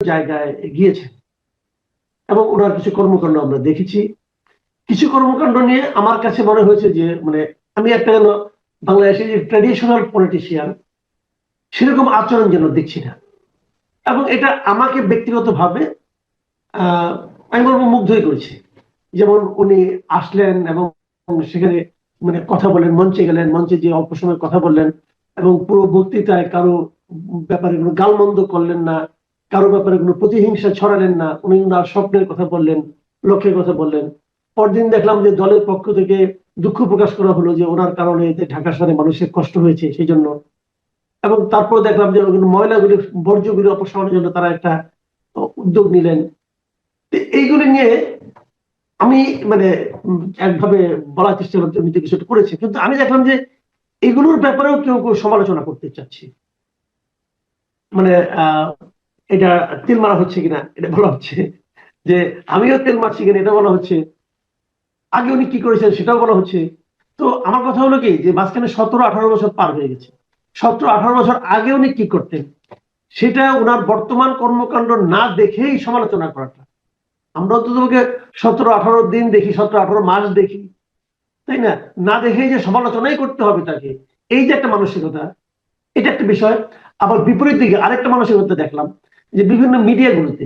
জায়গায় গিয়েছেন এবং ওনার কিছু কর্মকাণ্ড আমরা দেখেছি। কিছু কর্মকাণ্ড নিয়ে আমার কাছে মনে হয়েছে যে মানে আমি একটা যেন বাংলাদেশের যে ট্র্যাডিশনাল পলিটিশিয়ান সেরকম আচরণ যেন দেখছি না, এবং এটা আমাকে ব্যক্তিগতভাবে আমি বলবো মুগ্ধই করেছে। যেমন উনি আসলেন এবং সেখানে মানে কথা বলেন, মঞ্চে গেলেন, মঞ্চে যে অল্প সময় কথা বললেন এবং পুরো বক্তৃতায় কারো ব্যাপারে কোনো গালমন্দ করলেন না, কারো ব্যাপারে কোনো প্রতিহিংসা ছড়ালেন না। উনি ওনার স্বপ্নের কথা বললেন, লক্ষ্যের কথা বললেন। পরদিন দেখলাম যে দলের পক্ষ থেকে দুঃখ প্রকাশ করা হলো যে ওনার কারণে এতে ঢাকা শহরে মানুষের কষ্ট হয়েছে সেই জন্য। এবং তারপর দেখলাম যে ময়লাগুলি বর্জ্যগুলি অপসারণের জন্য তারা একটা উদ্যোগ নিলেন। এইগুলি নিয়ে আমি মানে একভাবে বলার চেষ্টা করতে উনি কিছুটা করেছে, কিন্তু আমি দেখলাম যে এগুলোর ব্যাপারেও কেউ কেউ সমালোচনা করতে চাচ্ছে। মানে এটা তেল মারা হচ্ছে কিনা এটা বলা হচ্ছে, যে আমিও তেল মারছি কিনা এটা বলা হচ্ছে, আগে উনি কি করেছেন সেটাও বলা হচ্ছে। তো আমার কথা হলো কি যে মাঝখানে 17-18 বছর পার হয়ে গেছে। 17-18 বছর আগে উনি কি করতেন সেটা ওনার বর্তমান কর্মকাণ্ড না দেখেই সমালোচনা করাটা, আমরা তো তোমাকে 17-18 দিন দেখি, 17-18 মাস দেখি, তাই না? না দেখেই যে সমালোচনাই করতে হবে তাকে, এই যে একটা মানসিকতা, এটা একটা বিষয়। আবার বিপরীত দিকে আরেকটা মানসিকতা দেখলাম যে বিভিন্ন মিডিয়াগুলোতে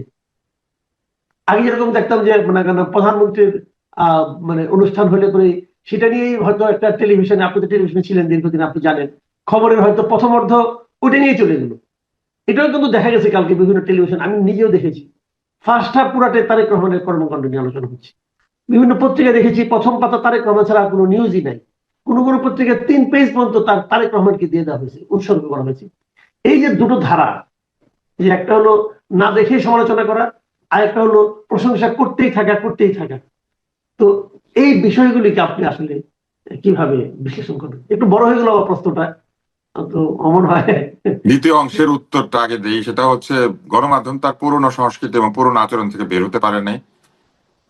আগে যেরকম দেখতাম যে মানে প্রধানমন্ত্রীর মানে অনুষ্ঠান হলে পরে সেটা নিয়েই হয়তো একটা টেলিভিশনে, আপনি তো টেলিভিশনে ছিলেন দীর্ঘদিন, আপনি জানেন, খবরের হয়তো প্রথম অর্ধ ওটা নিয়ে চলে গেল। এটাও কিন্তু দেখা গেছে কালকে বিভিন্ন টেলিভিশন, আমি নিজেও দেখেছি, ফার্স্ট হাফ পুরাটাই তারেক রহমানের কর্মকাণ্ড নিয়ে আলোচনা হচ্ছে। বিভিন্ন পত্রিকা দেখেছি প্রথম পাতা তারেক রহমান ছাড়া কোনো নিউজই নাই। কোন কোন পত্রিকা 3 পেজ পর্যন্ত তারেক রহমানকে দিয়ে দেওয়া হয়েছে, উৎসর্গ করা হয়েছে। এই যে দুটো ধারা, যে একটা হলো না দেখে সমালোচনা করা, আর একটা হলো প্রশংসা করতেই থাকা করতেই থাকা। তো এই বিষয়গুলিকে আপনি আসলে কিভাবে বিশ্লেষণ করবেন? একটু বড় হয়ে গেল আমার প্রশ্নটা, তো অমন হয়। দ্বিতীয় অংশের উত্তরটা আগে দিই, সেটা হচ্ছে গণমাধ্যম তার পুরনো সংস্কৃতি এবং পুরনো আচরণ থেকে বের হতে পারে নাই।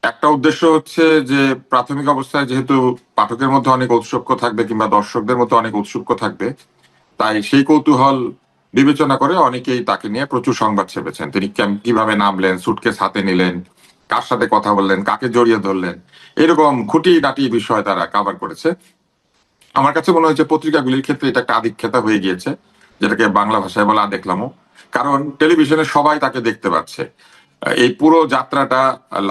একটা উদ্দেশ্য হচ্ছে যে প্রাথমিক অবস্থায় যেহেতু পাঠকের মধ্যে অনেক ঔৎসুক্য থাকবে কিংবা দর্শকদের মধ্যে অনেক ঔৎসুক্য থাকবে, তাই সেই কৌতূহল বিবেচনা করে অনেকেই তাকে নিয়ে প্রচুর সংবাদ ছেপেছেন। তিনি কিভাবে নামলেন, সুটকেস হাতে নিলেন, কার সাথে কথা বললেন, কাকে জড়িয়ে ধরলেন, এরকম খুঁটিনাটি বিষয় তারা কাভার করেছে। আমার কাছে মনে হয়েছে পত্রিকাগুলির ক্ষেত্রে এটা একটা আধিক্যতা হয়ে গিয়েছে, যেটাকে বাংলা ভাষায় বলা দেখলামও। কারণ টেলিভিশনে সবাই তাকে দেখতে পাচ্ছে, এই পুরো যাত্রাটা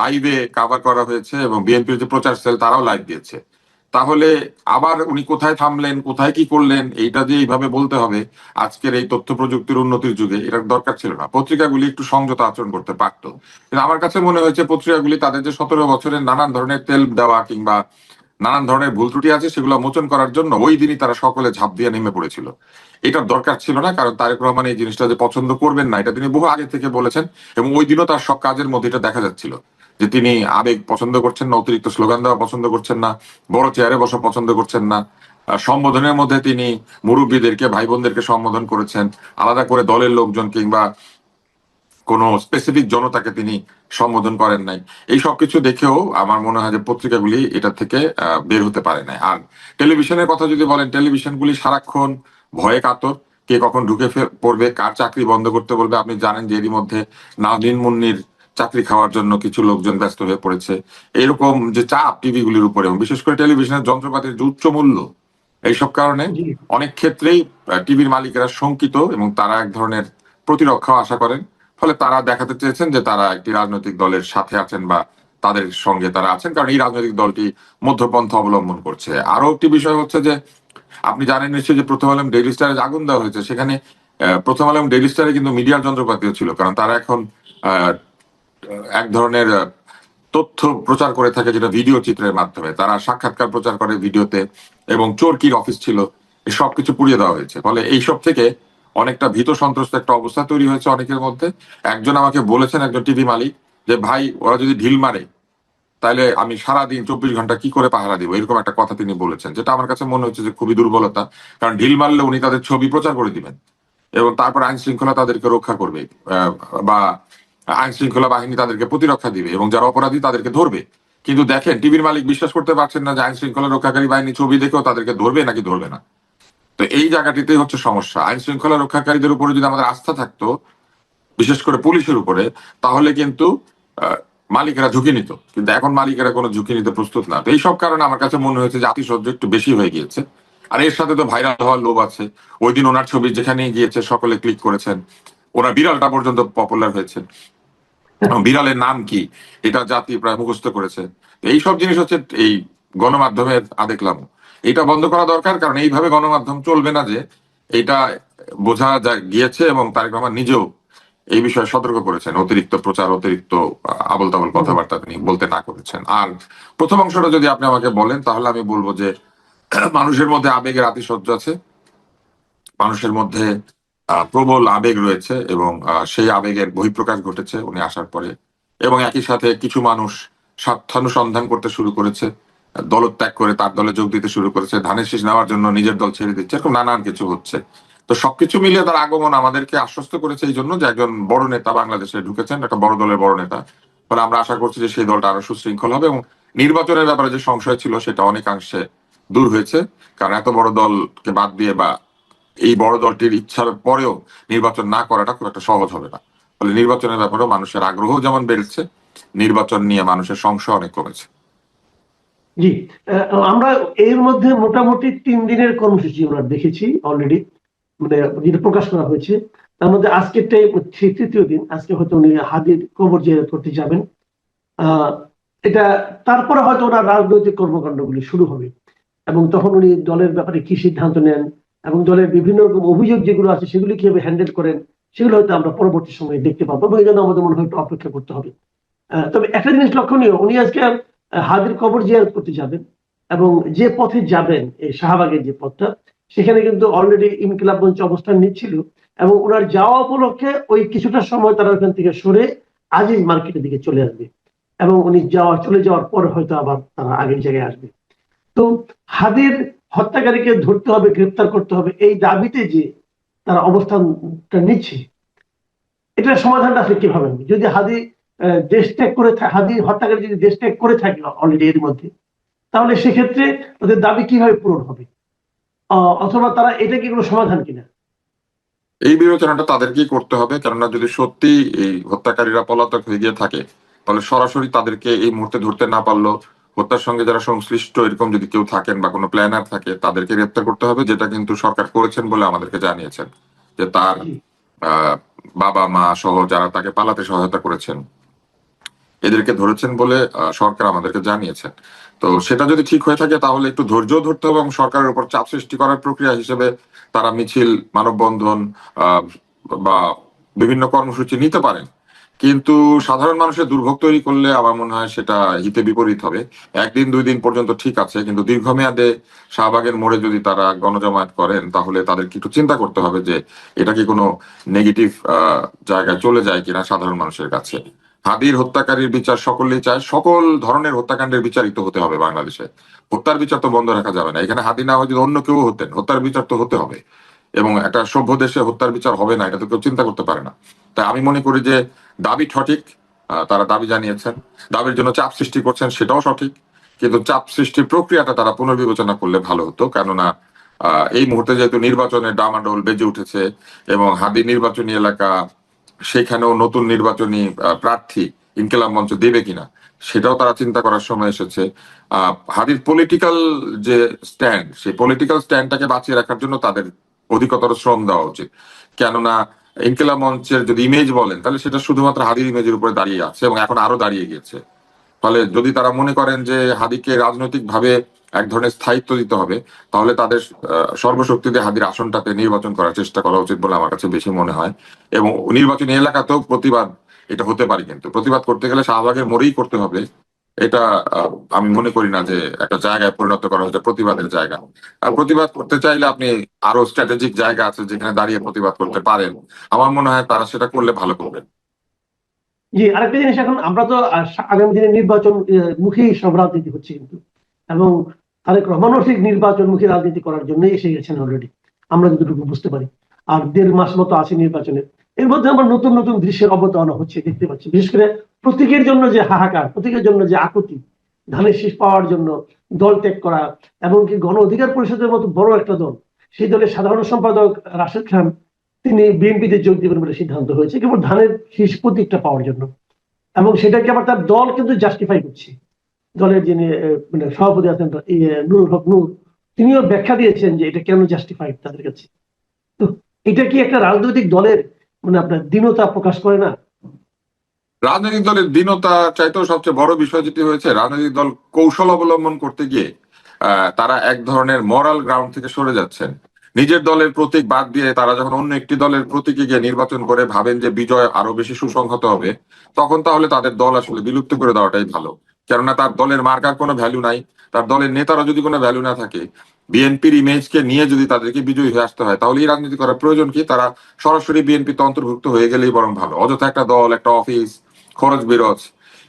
লাইভে কাভার করা হয়েছে এবং বিএনপির যে প্রচার সেল তারাও লাইভ দিয়েছে। তাহলে আবার উনি কোথায় থামলেন, কোথায় কি করলেন, এইটা যে এইভাবে বলতে হবে আজকের এই তথ্য প্রযুক্তির উন্নতির যুগে, এটার দরকার ছিল না। পত্রিকাগুলি একটু সংযত আচরণ করতে পারতো। কিন্তু আমার কাছে মনে হয়েছে পত্রিকাগুলি তাদের যে 17 বছরের নানান ধরনের তেল দেওয়া কিংবা নানান ধরনের ভুল ত্রুটি আছে সেগুলো মোচন করার জন্য ওই দিনই তারা সকলে ঝাঁপ দিয়ে নেমে পড়েছিল। এটার দরকার ছিল না, কারণ তারেক রহমান এই জিনিসটা যে পছন্দ করবেন না এটা তিনি বহু আগে থেকে বলেছেন এবং ওই দিনও তার সব কাজের মধ্যে এটা দেখা যাচ্ছিল যে তিনি আবেগ পছন্দ করছেন না, অতিরিক্ত স্লোগান দেওয়া পছন্দ করছেন না, বড় চেয়ারে বসা পছন্দ করছেন না। সম্বোধনের মধ্যে তিনি মুরব্বীদেরকে, ভাই বোনদেরকে সম্বোধন করেছেন, আলাদা করে দলের লোকজন কিংবা কোন স্পেসিফিক জনতাকে তিনি সম্বোধন করেন নাই। এই সবকিছু দেখেও আমার মনে হয় যে পত্রিকাগুলি এটা থেকে বের হতে পারে নাই। আর টেলিভিশনের কথা যদি বলেন, টেলিভিশনগুলি সারাক্ষণ ভয়ে কাতর, কে কখন ঢুকে পড়বে, কার চাকরি বন্ধ করতে বলবে। আপনি জানেন যে এরই মধ্যে নাজনীন মুন্নির চাকরি খাওয়ার জন্য কিছু লোকজন ব্যস্ত হয়ে পড়েছে। এরকম যে চাপ টিভিগুলির উপরে এবং বিশেষ করে টেলিভিশনের যন্ত্রপাতির যে উচ্চ মূল্য, এইসব কারণে অনেক ক্ষেত্রেই টিভির মালিকেরা শঙ্কিত এবং তারা এক ধরনের প্রতিরক্ষা আশা করেন। ফলে তারা দেখাতে চেয়েছেন যে তারা একটি রাজনৈতিক দলের সাথে আছেন বা তাদের সঙ্গে তারা আছেন, কারণ এই রাজনৈতিক দলটি মধ্যপন্থা অবলম্বন করছে। আরো একটি বিষয় হচ্ছে যে আপনি জানেন নিশ্চয়ই যে প্রথম আলো ডেইলি স্টারে আগুন দেওয়া হয়েছে, সেখানে প্রথম আলো ডেইলি স্টারে কিন্তু মিডিয়ার যন্ত্রপাতিও ছিল, কারণ তারা এখন এক ধরনের তথ্য প্রচার করে থাকে যেটা ভিডিও চিত্রের মাধ্যমে। তারা সাক্ষাৎকার প্রচার করে ভিডিওতে এবং চোরকির অফিস ছিল, সবকিছু পুড়িয়ে দেওয়া হয়েছে। ফলে এইসব থেকে অনেকটা ভীত সন্ত্রস্ত একটা অবস্থা তৈরি হয়েছে অনেকের মধ্যে। একজন আমাকে বলেছেন, একজন টিভি মালিক, যে ভাই ওরা যদি ঢিল মারে তাহলে আমি সারাদিন 24 ঘন্টা কি করে পাহারা দিব, এরকম একটা কথা তিনি বলেছেন, যেটা আমার কাছে মনে হচ্ছে যে খুবই দুর্বলতা। কারণ ঢিল মারলে উনি তাদের ছবি প্রচার করে দিবেন এবং তারপর আইন শৃঙ্খলা তাদেরকে রক্ষা করবে, বা আইন শৃঙ্খলা বাহিনী তাদেরকে প্রতিরক্ষা দিবে এবং যারা অপরাধী তাদেরকে ধরবে। কিন্তু দেখেন টিভির মালিক বিশ্বাস করতে পারছেন না যে আইন শৃঙ্খলা রক্ষাকারী বাহিনী ছবি দেখেও তাদেরকে ধরবে নাকি ধরবে না। তো এই জায়গাটিতেই হচ্ছে সমস্যা। আইন শৃঙ্খলা রক্ষাকারীদের উপরে যদি আমাদের আস্থা থাকতো বিশেষ করে পুলিশের উপরে, তাহলে কিন্তু মালিকেরা ঝুঁকি নিত, কিন্তু এখন মালিকেরা কোনো ঝুঁকি নিতে প্রস্তুত না। তো এইসব কারণে আমার কাছে মনে হয়েছে যে আতিশয্য একটু বেশি হয়ে গিয়েছে। আর এর সাথে তো ভাইরাল হওয়ার লোভ আছে। ওই দিন ওনার ছবি যেখানে গিয়েছে সকলে ক্লিক করেছেন, ওনার বিড়ালটা পর্যন্ত পপুলার হয়েছে। বিড়ালের নাম কি এটা জাতি প্রায় মুখস্থ করেছে। এইসব জিনিস হচ্ছে এই গণমাধ্যমের আদেকলাম, এটা বন্ধ করা দরকার। কারণ এইভাবে গণমাধ্যম চলবে না, যে এটা বোঝা গিয়েছে। এবং তারেক রহমান নিজেও এই বিষয়ে সতর্ক করেছেন, অতিরিক্ত প্রচার, অতিরিক্ত আবল তাবল কথাবার্তা তিনি বলতে না করেছেন। আর প্রথম অংশটা যদি আপনি আমাকে বলেন, তাহলে আমি বলবো যে মানুষের মধ্যে আবেগের আতিশয্য আছে, মানুষের মধ্যে প্রবল আবেগ রয়েছে, এবং সেই আবেগের বহিঃপ্রকাশ ঘটেছে উনি আসার পরে। এবং একই সাথে কিছু মানুষ স্বার্থানুসন্ধান করতে শুরু করেছে, দলত্যাগ করে তার দলে যোগ দিতে শুরু করেছে, ধানের শীষ নেওয়ার জন্য নিজের দল ছেড়ে দিচ্ছে, এরকম নানান কিছু হচ্ছে। তো সবকিছু মিলিয়ে তার আগমন আমাদেরকে আশ্বস্ত করেছে এই জন্য যে একজন বড় নেতা বাংলাদেশে ঢুকেছেন, একটা বড় দলের বড় নেতা। ফলে আমরা আশা করছি যে সেই দলটা আরো সুশৃঙ্খল হবে, এবং নির্বাচনের ব্যাপারে যে সংশয় ছিল সেটা অনেকাংশে দূর হয়েছে। কারণ এত বড় দলকে বাদ দিয়ে বা এই বড় দলটির ইচ্ছার পরেও নির্বাচন না করাটা খুব একটা সহজ হবে না। ফলে নির্বাচনের ব্যাপারেও মানুষের আগ্রহ যেমন বেড়েছে, নির্বাচন নিয়ে মানুষের সংশয় অনেক কমেছে। জি, আমরা এর মধ্যে মোটামুটি 3 দিনের কর্মসূচি আমরা দেখেছি অলরেডি, মানে যেটা প্রকাশ করা হয়েছে। তার মধ্যে আজকেরটাই হচ্ছে 3য় দিন। আজকে হয়তো উনি হাদির কবর জিয়ারত করতে যাবেন। এটা তারপরে হয়তো ওনার রাজনৈতিক কর্মকাণ্ডগুলি শুরু হবে, এবং তখন উনি দলের ব্যাপারে কি সিদ্ধান্ত নেন এবং দলের বিভিন্ন রকম অভিযোগ যেগুলো আছে সেগুলি কিভাবে হ্যান্ডেল করেন, সেগুলো হয়তো আমরা পরবর্তী সময়ে দেখতে পাবো, এবং এই জন্য আমাদের মনে হয় একটু অপেক্ষা করতে হবে। তবে একটা জিনিস লক্ষণীয়, উনি আজকে হাদির কবর জিয়ারত করতে যাবেন, এবং যে পথে যাবেন এই শাহবাগের যে পথটা, সেখানে কিন্তু অলরেডি ইনকিলাব মঞ্চ অবস্থান নিচ্ছিল, এবং ওনার যাওয়া উপলক্ষে ওই কিছুটা সময় তারা ওখান থেকে সরে আজিজ মার্কেটের দিকে চলে আসবে, এবং উনি চলে যাওয়ার পর হয়তো আবার তারা আগের জায়গায় আসবে। তো হাদির হত্যাকারীকে ধরতে হবে, গ্রেপ্তার করতে হবে, এই দাবিতে যে তারা অবস্থানটা নিচ্ছে, এটার সমাধানটা আসলে কিভাবে হবে? যদি হাদি দেশ ত্যাগ করে হাদি হত্যাকারী যদি দেশ ত্যাগ করে থাকে অলরেডি এর মধ্যে, তাহলে সেক্ষেত্রে ওদের দাবি কিভাবে পূরণ হবে? অথবা তারা এটা কি কোনো সমাধান কিনা? এই বিবেচনাটা তাদেরকেই করতে হবে, কেননা যদি সত্যি এই হত্যাকারীরা পলাতক হয়ে গিয়ে থাকে, তাহলে সরাসরি তাদেরকে এই মুহূর্তে ধরতে না পারলো, হত্যার সঙ্গে যারা সংশ্লিষ্ট এরকম যদি কেউ থাকেন বা কোনো প্ল্যানার থাকে, তাদেরকে গ্রেপ্তার করতে হবে, যেটা কিন্তু সরকার করেছেন বলে আমাদেরকে জানিয়েছেন। যে তার আহ বাবা মা সহ যারা তাকে পালাতে সহায়তা করেছেন, এদেরকে ধরেছেন বলে সরকার আমাদেরকে জানিয়েছেন। তো সেটা যদি ঠিক হয়ে থাকে, তাহলে একটু ধৈর্য ধরতে হবে, এবং সরকারের উপর চাপ সৃষ্টি করার প্রক্রিয়া হিসেবে তারা মিছিল, মানববন্ধন বা বিভিন্ন কর্মসূচি নিতে পারেন। কিন্তু সাধারণ মানুষের দুর্ভোগ তৈরি করলে আমার মনে হয় সেটা হিতে বিপরীত হবে। 1 দিন 2 দিন পর্যন্ত ঠিক আছে, কিন্তু দীর্ঘমেয়াদে শাহবাগের মোড়ে যদি তারা গণজমায়েত করেন, তাহলে তাদেরকে একটু চিন্তা করতে হবে যে এটা কি কোনো নেগেটিভ জায়গায় চলে যায় কিনা সাধারণ মানুষের কাছে। হাদির হত্যাকারীর বিচার সকলেই চায়, সকল ধরনের হত্যাকাণ্ডের বিচারিত হতে হবে বাংলাদেশে। হত্যার বিচার তো বন্ধ রাখা যাবে না। এখানে হাদি না হয় যদি অন্য কেউ হতেন, হত্যার বিচার তো হতে হবে। এবং একটা সভ্য দেশে হত্যার বিচার হবে না, এটা তো কেউ চিন্তা করতে পারে না। তাই আমি মনে করি যে দাবি সঠিক, তারা দাবি জানিয়েছেন, দাবির জন্য চাপ সৃষ্টি করছেন, সেটাও সঠিক। কিন্তু চাপ সৃষ্টির প্রক্রিয়াটা তারা পুনর্বিবেচনা করলে ভালো হতো। কেননা এই মুহূর্তে যেহেতু নির্বাচনের ডামাডোল বেজে উঠেছে, এবং হাদি নির্বাচনী এলাকা, সেখানেও নতুন নির্বাচনী প্রার্থী ইনকিলাব মঞ্চ দেবে কিনা, সেটাও তারা চিন্তা করার সময় এসেছে। হাদির পলিটিক্যাল যে স্ট্যান্ড, সেই পলিটিক্যাল স্ট্যান্ডটাকে বাঁচিয়ে রাখার জন্য তাদের অধিকতর শ্রম দেওয়া উচিত। কেননা ইনকিলাব মঞ্চের যদি ইমেজ বলেন, তাহলে সেটা শুধুমাত্র হাদির ইমেজের উপরে দাঁড়িয়ে আছে, এবং এখন আরো দাঁড়িয়ে গিয়েছে। ফলে যদি তারা মনে করেন যে হাদিকে রাজনৈতিক ভাবে এক ধরনের স্থায়িত্ব দিতে হবে, তাহলে তাদের সর্বশক্তি দিয়ে হাদির আসনটাতে নির্বাচন করার চেষ্টা করা উচিত বলে আমার কাছে বেশি মনে হয়। এবং নির্বাচনী এলাকাতেও প্রতিবাদ এটা হতে পারে, কিন্তু প্রতিবাদ করতে গেলে শাহবাগের মোড়েই করতে হবে। এটা আমি মনে করি না যে একটা জায়গায় পরিণত করা হচ্ছে প্রতিবাদের জায়গা। আর প্রতিবাদ করতে চাইলে আপনি আরো স্ট্র্যাটেজিক জায়গা আছে যেখানে দাঁড়িয়ে প্রতিবাদ করতে পারেন। আমার মনে হয় তারা সেটা করলে ভালো করবেন। জি, আরেকটা জিনিস, এখন আমরা তো আগামী দিনে নির্বাচন মুখী সব রাজনীতি হচ্ছে কিন্তু, এবং তারেক রহমানও ঠিক নির্বাচনমুখী রাজনীতি করার জন্য এসে গেছেন অলরেডি, আমরা যতটুকু বুঝতে পারি। আর 1.5 মাস মতো আছে নির্বাচনের। এর মধ্যে আমরা নতুন নতুন দৃশ্যের অবতারণা হচ্ছে দেখতে পাচ্ছি, বিশেষ করে প্রতীকের জন্য যে হাহাকার, প্রতীকের জন্য যে আকুতি, ধানের শীষ পাওয়ার জন্য দল ত্যাগ করা, এমনকি গণ অধিকার পরিষদের মতো বড় একটা দল, সেই দলের সাধারণ সম্পাদক রাশেদ খান তিনি বিএনপিতে যোগ দেবেন বলে সিদ্ধান্ত হয়েছে কেবল ধানের শীষ প্রতীকটা পাওয়ার জন্য, এবং সেটাকে আবার তার দল কিন্তু জাস্টিফাই করছে। দলের যিনি মানে সভাপতি আছেন নুরুল হক নূর, তিনিও ব্যাখ্যা দিয়েছেন যে এটা কেন জাস্টিফাইড তাদের কাছে। তো এটা কি একটা রাজনৈতিক দলের মানে আপনার দীনতা প্রকাশ করে না? রাজনৈতিক দলের দীনতা চাইতেও সবচেয়ে বড় বিষয় যেটি হয়েছে, রাজনৈতিক দল কৌশল অবলম্বন করতে গিয়ে তারা এক ধরনের মরাল গ্রাউন্ড থেকে সরে যাচ্ছেন। নিজের দলের প্রতীক বাদ দিয়ে তারা যখন অন্য একটি দলের প্রতীকে গিয়ে নির্বাচন করে ভাবেন যে বিজয় আরো বেশি সুসংহত হবে, তখন তাহলে তাদের দল আসলে বিলুপ্ত করে দেওয়াটাই ভালো। কেননা তার দলের মার্কার কোনো ভ্যালু নাই, তার দলের নেতারা যদি কোনো ভ্যালু না থাকে, বিএনপির ইমেজকে নিয়ে যদি তাদেরকে বিজয়ী হয়ে আসতে হয়, তাহলে এই রাজনীতি করার প্রয়োজন কি? তারা সরাসরি বিএনপিতে অন্তর্ভুক্ত হয়ে গেলেই বরং ভালো। অযথা একটা দল, একটা অফিস, খরচ বিরোচ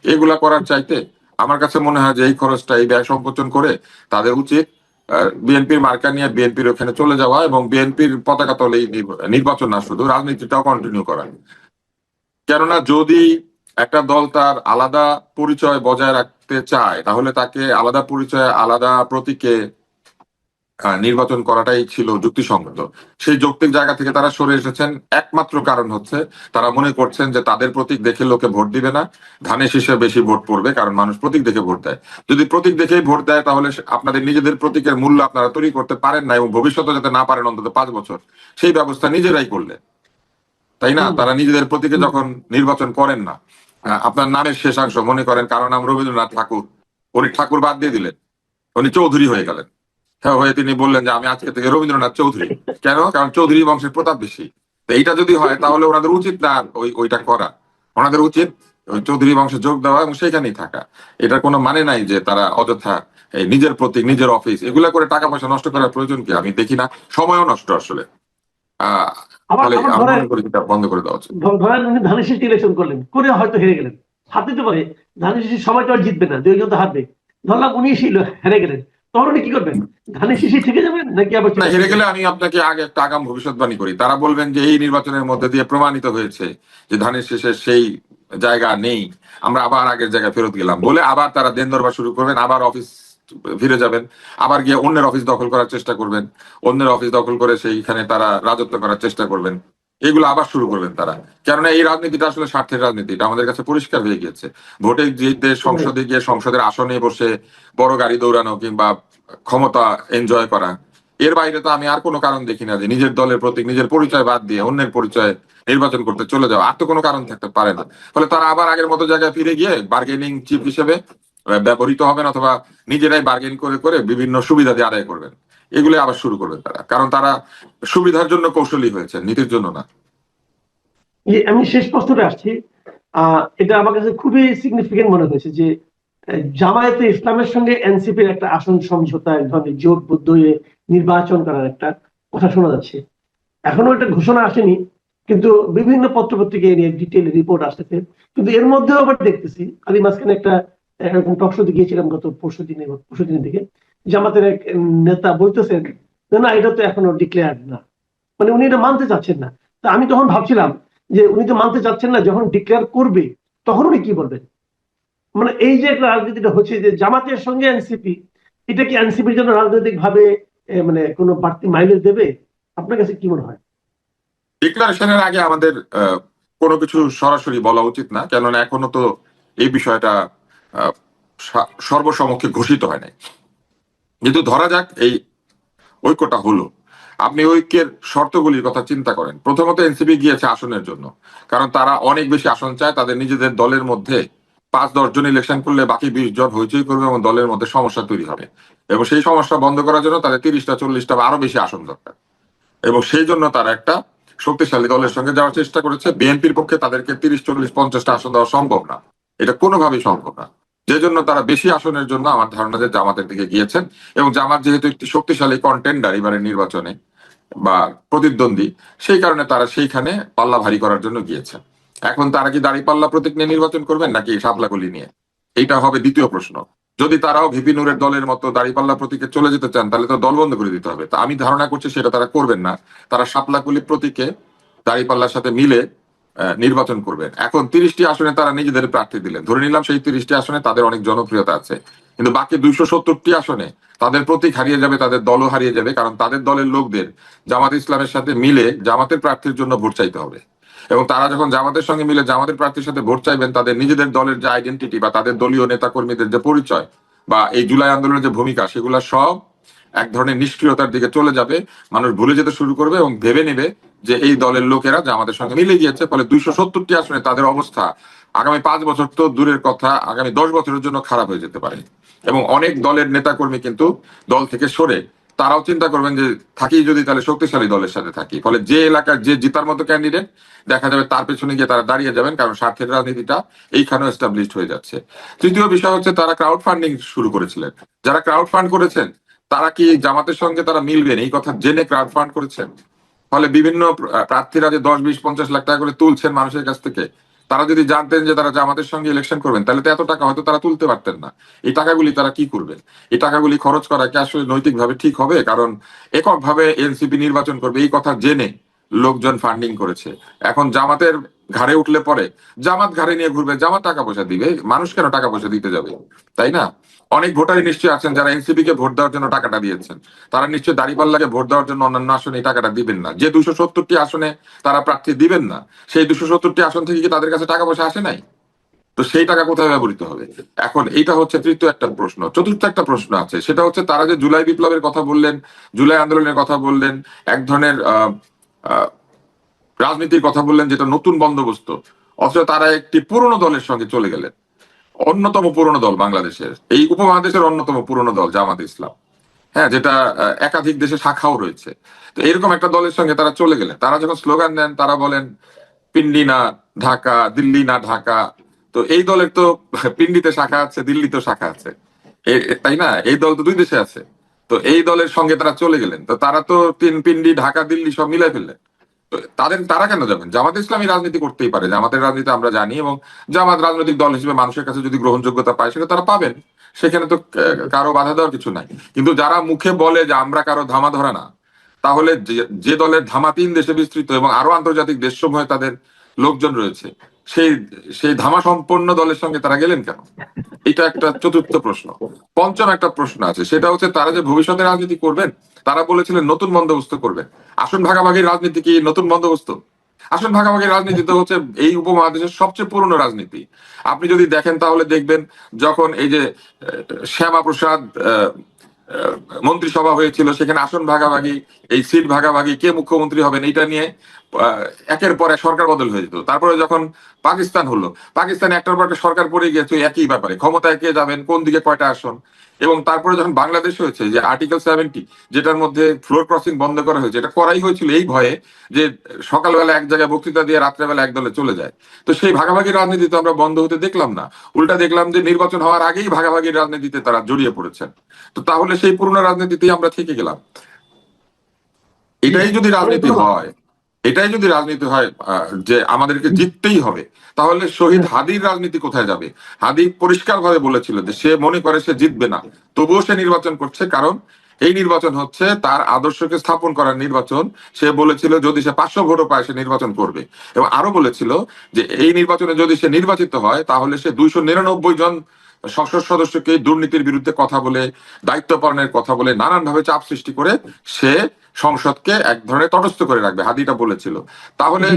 এগুলা করার চাইতে আমার কাছে মনে হয় যে এই খরচটা, এই ব্যয় সংকোচন করে তাদের উচিত বিএনপির মার্কা নিয়ে বিএনপির ওখানে চলে যাওয়া এবং বিএনপির পতাকা তলেই নির্বাচন না শুধু রাজনীতিটাও কন্টিনিউ করা। কেননা যদি একটা দল তার আলাদা পরিচয় বজায় রাখতে চায়, তাহলে তাকে আলাদা পরিচয়, আলাদা প্রতীকে নির্বাচন করাটাই ছিল যুক্তিসঙ্গত। সেই যৌক্তিক জায়গা থেকে তারা সরে এসেছেন। একমাত্র কারণ হচ্ছে তারা মনে করছেন যে তাদের প্রতীক দেখে লোকে ভোট দিবে না, ধানের শীষে বেশি ভোট পড়বে, কারণ মানুষ প্রতীক দেখে ভোট দেয়। যদি প্রতীক দেখেই ভোট দেয়, তাহলে আপনাদের নিজেদের প্রতীকের মূল্য আপনারা তৈরি করতে পারেন না, এবং ভবিষ্যতে যাতে না পারেন অন্তত 5 বছর, সেই ব্যবস্থা নিজেরাই করলে, তাই না? হুম, তারা নিজেদের প্রতীকে হুম। যখন নির্বাচন করেন না, আপনার নামের শেষাংশ মনে করেন কারো নাম রবীন্দ্রনাথ ঠাকুর, উনি ঠাকুর বাদ দিয়ে দিলেন, উনি চৌধুরী হয়ে গেলেন। হ্যাঁ, হয়ে তিনি বললেন যে আমি আজকে থেকে রবীন্দ্রনাথ চৌধুরী। কেন? কারণ চৌধুরী বংশের প্রতাপ বেশি। তো এইটা যদি হয়, তাহলে ওনাদের উচিত না ওইটা করা। ওনাদের উচিত ওই চৌধুরী বংশে যোগ দেওয়া এবং সেখানেই থাকা। এটার কোনো মানে নাই যে তারা অযথা এই নিজের প্রতীক, নিজের অফিস এগুলা করে টাকা পয়সা নষ্ট করার প্রয়োজন কি? আমি দেখি না, সময়ও নষ্ট আসলে। আহ আবার ফলে আবার আমি ধরেন, মনে করি এটা বন্ধ করে দেওয়া উচিত। ধরেন উনি ধানের শীষ ইলেকশন করলেন, করে হয়তো হেরে গেলেন। হাত দিতে পারে, ধানের শীষ সবাই তো আর জিতবে না, 2 জন তো হারবে। ধরলাম উনি হেরে গেলেন, তখন উনি কি করবেন? ধানের শীষে থেকে যাবেন নাকি আবার না, চলে হেরে আসবেন? গেলে আমি আপনাকে আগে একটা আগাম ভবিষ্যৎবাণী করি। তারা বলবেন যে এই নির্বাচনের মধ্যে দিয়ে প্রমাণিত হয়েছে যে ধানের শীষের সেই জায়গা নেই, আমরা আবার আগের জায়গায় ফেরত গেলাম বলে আবার তারা দেন দরবার শুরু করবেন, আবার অফিস ফিরে যাবেন, আবার গিয়ে অন্যের অফিস দখল করার চেষ্টা করবেন, অন্যের অফিস দখল করে সেইখানে তারা রাজত্ব করার চেষ্টা করবেন। এগুলো আবার শুরু করবেন তারা। কেননা এই রাজনীতিটা আসলে স্বার্থের রাজনীতি, এটা আমাদের কাছে পরিষ্কার হয়ে গিয়েছে। ভোটে জিতে সংসদে গিয়ে সংসদের আসনে বসে বড় গাড়ি দৌড়ানো কিংবা ক্ষমতা এনজয় করা, এর বাইরে তো আমি আর কোনো কারণ দেখি না যে নিজের দলের প্রতীক, নিজের পরিচয় বাদ দিয়ে অন্যের পরিচয় নির্বাচন করতে চলে যাওয়া। আর তো কোনো কারণ থাকতে পারে না। ফলে তারা আবার আগের মতো জায়গায় ফিরে গিয়ে বার্গেনিং চিপ হিসেবে ব্যবহৃত হবেন, অথবা নিজেরাই বার্গেন করে করে বিভিন্ন সুবিধা দিয়ে আদায় করবেন। এগুলো আবার শুরু করবেন তারা, কারণ তারা সুবিধার জন্য কৌশলী হয়েছে, নীতির জন্য না। আমি শেষ প্রশ্নটা আসছি। এটা আমার কাছে খুবই সিগনিফিকেন্ট মনে হয়েছে যে জামায়াতে ইসলামের সঙ্গে এনসিপির একটা আসন সমঝোতা, এক ধরনের জোটবদ্ধ হয়ে নির্বাচন করার একটা কথা শোনা যাচ্ছে। এখনো একটা ঘোষণা আসেনি, কিন্তু বিভিন্ন পত্রপত্রিকা এ নিয়ে ডিটেল রিপোর্ট আসতেছে। কিন্তু এর মধ্যেও আবার দেখতেছি, আমি মাঝখানে একটা এরকম টকশোতে গিয়েছিলাম গত পরশু দিনের দিকে, জামাতের এক নেতা বলতেছেন যে না, এটা তো এখনো ডিক্লেয়ার না, মানে উনি এটা মানতে চাচ্ছেন না। তা আমি তখন ভাবছিলাম যে উনি তো মানতে চাচ্ছেন না, যখন ডিক্লেয়ার করবে তখন উনি কি বলবেন? মানে এই যে একটা রাজনীতিটা হচ্ছে যে জামাতের সঙ্গে এনসিপি, এটা কি এনসিপির জন্য রাজনৈতিক ভাবে মানে কোনো বাড়তি মাইলেজ দেবে? আপনার কাছে কি মনে হয়? ডিক্লারেশনের আগে আমাদের কোনো কিছু সরাসরি বলা উচিত না, কেননা এখনো তো এই বিষয়টা আহ, সর্বসমক্ষে ঘোষিত হয় নাই। কিন্তু ধরা যাক এই ঐক্যটা হলো, আপনি ঐক্যের শর্তগুলির কথা চিন্তা করেন। প্রথমত এনসিপি গিয়েছে আসনের জন্য, কারণ তারা অনেক বেশি আসন চায়। তাদের নিজেদের দলের মধ্যে 5-10 জন ইলেকশন করলে বাকি 20 জন হইচই করবে এবং দলের মধ্যে সমস্যা তৈরি হবে, এবং সেই সমস্যা বন্ধ করার জন্য তাদের 30টা 40টা বা আরো বেশি আসন দরকার। এবং সেই জন্য তারা একটা শক্তিশালী দলের সঙ্গে যাওয়ার চেষ্টা করেছে। বিএনপির পক্ষে তাদেরকে 30, 40, 50টা আসন দেওয়া সম্ভব না, এটা কোনোভাবেই সম্ভব না। যে জন্য তারা বেশি আসনের জন্য আমার ধারণা যে জামাতের দিকে গিয়েছেন, এবং জামাত যেহেতু একটি শক্তিশালী কন্টেন্ডার এবারের নির্বাচনে বা প্রতিদ্বন্দ্বী, সেই কারণে তারা সেইখানে পাল্লা ভারী করার জন্য গিয়েছে। এখন তারা কি দাঁড়িপাল্লা প্রতীক নিয়ে নির্বাচন করবেন নাকি শাপলাকলি নিয়ে, এইটা হবে দ্বিতীয় প্রশ্ন। যদি তারাও ভিপি নুরের দলের মতো দাঁড়িপাল্লা প্রতীকে চলে যেতে চান, তাহলে তো দল বন্ধ করে দিতে হবে। তা আমি ধারণা করছি সেটা তারা করবেন না। তারা শাপলাকলি প্রতীকে দাঁড়িপাল্লার সাথে মিলে নির্বাচন করবেন। এখন 30টি আসনে তারা নিজেদের প্রার্থী দিলেন, ধরে নিলাম সেই 30টি আসনে তাদের অনেক জনপ্রিয়তা আছে, কিন্তু বাকি 270টি আসনে তাদের প্রতীক হারিয়ে যাবে, তাদের দলও হারিয়ে যাবে, কারণ তাদের দলের লোকদের জামাত ইসলামের সাথে মিলে জামাতের প্রার্থীর জন্য ভোট চাইতে হবে। এবং তারা যখন জামাতের সঙ্গে মিলে জামাতের প্রার্থীর সাথে ভোট চাইবেন, তাদের নিজেদের দলের যে আইডেন্টিটি বা তাদের দলীয় নেতা কর্মীদের যে পরিচয় বা এই জুলাই আন্দোলনের যে ভূমিকা, সেগুলো সব এক ধরনের নিষ্ক্রিয়তার দিকে চলে যাবে। মানুষ ভুলে যেতে শুরু করবে এবং ভেবে নেবে যে এই দলের লোকেরা জামাতের সঙ্গে মিলে গিয়েছে। ফলে 270টি আসনে তাদের অবস্থা আগামী 5 বছর তো দূরের কথা, আগামী 10 বছরের জন্য খারাপ হয়ে যেতে পারে। এবং অনেক দলের নেতাকর্মী কিন্তু দল থেকে সরে তারাও চিন্তা করবেন যে থাকি যদি তাহলে শক্তিশালী দলের সাথে থাকি। ফলে যে এলাকার যে জিতার মতো ক্যান্ডিডেট দেখা যাবে তার পেছনে গিয়ে তারা দাঁড়িয়ে যাবেন, কারণ স্বার্থের রাজনীতিটা এইখানেও এস্টাবলিশড হয়ে যাচ্ছে। তৃতীয় বিষয় হচ্ছে তারা ক্রাউড ফান্ডিং শুরু করেছিলেন। যারা ক্রাউড ফান্ড করেছেন তারা কি জামাতের সঙ্গে তারা মিলবেন এই কথা জেনে ক্রাউড ফান্ড করেছেন? ফলে বিভিন্ন প্রার্থীরা যে 10, 20, 50 লাখ টাকা করে তুলছেন মানুষের কাছ থেকে, তারা যদি জানতেন যে তারা জামাতের সঙ্গে ইলেকশন করবেন, তাহলে তো এত টাকা হয়তো তারা তুলতে পারতেন না। এই টাকাগুলি তারা কি করবেন? এই টাকাগুলি খরচ করা কি আসলে নৈতিকভাবে ঠিক হবে? কারণ এককভাবে এনসিপি নির্বাচন করবে এই কথা জেনে লোকজন ফান্ডিং করেছে। এখন জামাতের ঘাড়ে উঠলে পরে জামাত ঘাড়ে নিয়ে ঘুরবে, জামাত টাকা পয়সা দিবে, মানুষ কেন টাকা পয়সা দিতে যাবে? তাই না? অনেক ভোটারই নিশ্চয়ই আছেন যারা এনসিপি কে ভোট দেওয়ার জন্য টাকাটা দিয়েছেন, তারা নিশ্চয়ই দাঁড়িপাল্লাকে ভোট দেওয়ার জন্য অন্যান্য আসনে এই টাকাটা দিবেন না। যে 270টি আসনে তারা প্রার্থী দিবেন না, সেই 270টি আসন থেকে কি তাদের কাছে টাকা পয়সা আসে নাই? তো সেই টাকা কোথায় ব্যবহৃত হবে? এখন এইটা হচ্ছে তৃতীয় একটা প্রশ্ন। চতুর্থ একটা প্রশ্ন আছে, সেটা হচ্ছে তারা যে জুলাই বিপ্লবের কথা বললেন, জুলাই আন্দোলনের কথা বললেন, এক ধরনের আহ রাজনীতির কথা বললেন যেটা নতুন বন্দোবস্ত, অথচ তারা একটি পুরনো দলের সঙ্গে চলে গেলেন। অন্যতম পুরনো দল বাংলাদেশের, এই উপমহাদেশের অন্যতম পুরনো দল জামাত ইসলাম, হ্যাঁ, যেটা একাধিক দেশে শাখাও রয়েছে। তো এরকম একটা দলের সঙ্গে তারা চলে গেলেন। তারা যখন স্লোগান দেন তারা বলেন পিন্ডি না ঢাকা, দিল্লি না ঢাকা। তো এই দলের তো পিন্ডিতে শাখা আছে, দিল্লিতেও শাখা আছে, তাই না? এই দল তো দুই দেশে আছে। তো এই দলের সঙ্গে তারা চলে গেলেন, তো তারা তো পিন্ডি ঢাকা দিল্লি সব মিলাই ফেললেন। তো তারা কেন যাবেন? জামাত ইসলামী রাজনীতি করতেই পারে, জামাতের রাজনীতি আমরা জানি, এবং জামাত রাজনৈতিক দল হিসেবে মানুষের কাছে যদি গ্রহণযোগ্যতা পায় সেটা তারা পাবেন, সেখানে তো কারো বাধা দেওয়ার কিছু নাই। কিন্তু যারা মুখে বলে যে আমরা কারো ধামা ধরে না, তাহলে যে দলের ধামা 3 দেশে বিস্তৃত এবং আরো আন্তর্জাতিক দেশসমূহে তাদের লোকজন রয়েছে, সেই সেই ধামা সম্পন্ন দলের সঙ্গে তারা গেলেন কেন? এটা একটা চতুর্থ প্রশ্ন। পঞ্চম একটা প্রশ্ন আছে, সেটা হচ্ছে তারা যে ভবিষ্যতে রাজনীতি করবেন, তারা বলেছিলেন নতুন বন্দোবস্ত করবেন। আসন ভাগাভাগির রাজনীতি কি নতুন বন্দোবস্ত? আসন ভাগাভাগির রাজনীতি তো হচ্ছে এই উপমহাদেশের সবচেয়ে পুরনো রাজনীতি। আপনি যদি দেখেন তাহলে দেখবেন যখন এই যে শ্যামা প্রসাদ মন্ত্রিসভা হয়েছিল, সেখানে আসন ভাগাভাগি, এই সিট ভাগাভাগি, কে মুখ্যমন্ত্রী হবেন এটা নিয়ে একের পর এক সরকার বদল হয়ে যেত। তারপরে যখন পাকিস্তান হলো, পাকিস্তানে একটার পর একটা সরকার পড়ে গিয়েছে একই ব্যাপারে, ক্ষমতায় কে যাবেন, কোন দিকে কয়টা আসন। এবং তারপরে যখন বাংলাদেশ হয়েছে, যে আর্টিকেল 70 যেটার মধ্যে ফ্লোর ক্রসিং বন্ধ করা হয়েছে, এটা করাই হয়েছিল এই ভয়ে যে সকালবেলা এক জায়গায় বক্তৃতা দিয়ে রাত্রেবেলা এক দলে চলে যায়। তো সেই ভাগাভাগির রাজনীতি তো আমরা বন্ধ হতে দেখলাম না, উল্টা দেখলাম যে নির্বাচন হওয়ার আগেই ভাগাভাগির রাজনীতিতে তারা জড়িয়ে পড়েছেন। তো তাহলে সেই পুরনো রাজনীতিতেই আমরা থেকে গেলাম। এটাই যদি রাজনীতি হয়, এটাই যদি রাজনীতি হয় যে আমাদেরকে জিততেই হবে, তাহলে শহীদ হাদির রাজনীতি কোথায় যাবে? হাদি পরিষ্কারভাবে বলেছিল যে সে মনে করে সে জিতবে না, তবুও সে নির্বাচন করছে, কারণ এই নির্বাচন হচ্ছে তার আদর্শকে স্থাপন করার নির্বাচন। সে বলেছিল যদি সে 500 ভোটও পায় সে নির্বাচন করবে, এবং আরো বলেছিল যে এই নির্বাচনে যদি সে নির্বাচিত হয় তাহলে সে 299 জন সংসদ সদস্যকে দুর্নীতির বিরুদ্ধে কথা বলে, দায়িত্ব পালনের কথা বলে, নানান ভাবে চাপ সৃষ্টি করে সে সংসদকে এক ধরনের তটস্থ করে রাখবে, হাদিটা বলেছিল। তাহলে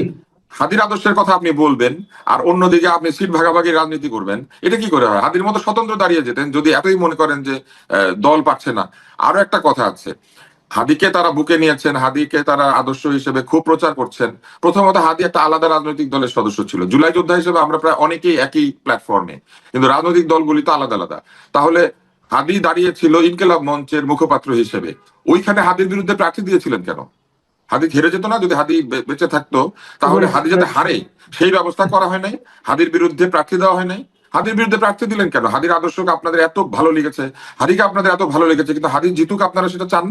হাদির আদর্শের কথা আপনি বলবেন আর অন্যদিকে আপনি সিট ভাগাভাগি রাজনীতি করবেন, এটা কি করে হয়? হাদির মতো স্বতন্ত্র দাঁড়িয়ে যেতেন যদি এতই মনে করেন যে দল পাচ্ছে না। আরো একটা কথা আছে, হাদিকে তারা বুকে নিয়েছেন, হাদিকে তারা আদর্শ হিসেবে খুব প্রচার করছেন। প্রথমত হাদি একটা আলাদা রাজনৈতিক দলের সদস্য ছিল, জুলাই যোদ্ধা হিসেবে আমরা প্রায় অনেকেই একই প্ল্যাটফর্মে, কিন্তু রাজনৈতিক দলগুলি তো আলাদা আলাদা। তাহলে হাদি দাঁড়িয়েছিল ইনকিলাব মঞ্চের মুখপাত্র হিসেবে, ওইখানে হাদির বিরুদ্ধে প্রার্থী দিয়েছিলেন কেন? হাদি হেরে যেত না যদি হাদি বেঁচে থাকতো? তাহলে হাদি যাতে হারে সেই ব্যবস্থা করা হয় নাই, হাদির বিরুদ্ধে প্রার্থী দেওয়া হয় নাই। হাদির বিরুদ্ধে প্রার্থী দিলেন কেন? হাদির আদর্শকে আপনাদের এত ভালো লেগেছে, হাদিকে আপনাদের এত ভালো লেগেছে, কিন্তু হাদি জিতুক আপনারা সেটা চান না।